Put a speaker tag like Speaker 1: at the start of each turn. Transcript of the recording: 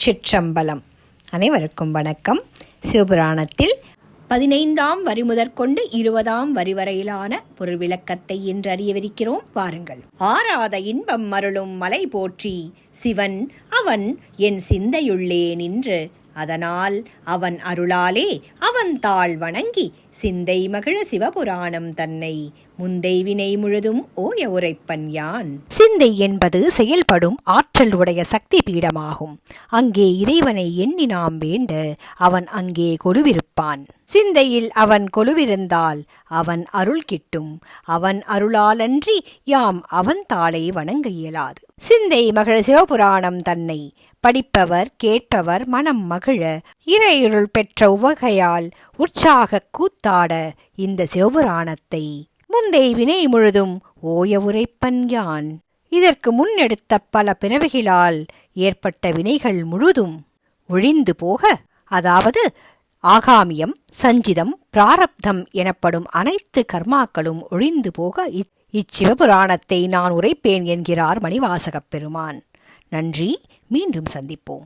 Speaker 1: திருச்சிற்றம்பலம். அனைவருக்கும் வணக்கம். சிவபுராணத்தில் 15ஆம் வரி முதற்கொண்டு 20ஆம் வரி வரையிலான பொருள் விளக்கத்தை இன்று அறியவிருக்கிறோம். வாருங்கள். ஆராத இன்பம் மருளும் மலை போற்றி சிவன் அவன் என் சிந்தையுள்ளே நின்று, அதனால் அவன் அருளாலே அவன் தாள் வணங்கி சிந்தை மகிழ சிவபுராணம் தன்னை முந்தை வினை முழுதும் ஓய உரைப்பன் யான். சிந்தை என்பது செயல்படும் ஆற்றல் உடைய சக்தி பீடமாகும். அங்கே இறைவனை எண்ணி நாம் வேண்ட அவன் அங்கே கொலுவிருப்பான். சிந்தையில் அவன் கொலுவிருந்தால் அவன் அருள் கிட்டும். அவன் அருளாலன்றி யாம் அவன் தாளை வணங்க இயலாது. சிந்தை மகிழ சிவபுராணம் தன்னை படிப்பவர் கேட்பவர் மனம் மகிழ இறையுருள் பெற்ற உவகையால் உற்சாக கூத்தாட இந்த சிவபுராணத்தை முந்தை வினை முழுதும் ஓய உரைப்பன் யான். இதற்கு முன்னெடுத்த பல பிறவிகளால் ஏற்பட்ட வினைகள் முழுதும் ஒழிந்து போக, அதாவது ஆகாமியம், சஞ்சிதம், பிராரப்தம் எனப்படும் அனைத்து கர்மாக்களும் ஒழிந்து போக இச்சிவபுராணத்தை நான் உரைப்பேன் என்கிறார் மணிவாசகப் பெருமான். நன்றி. மீண்டும் சந்திப்போம்.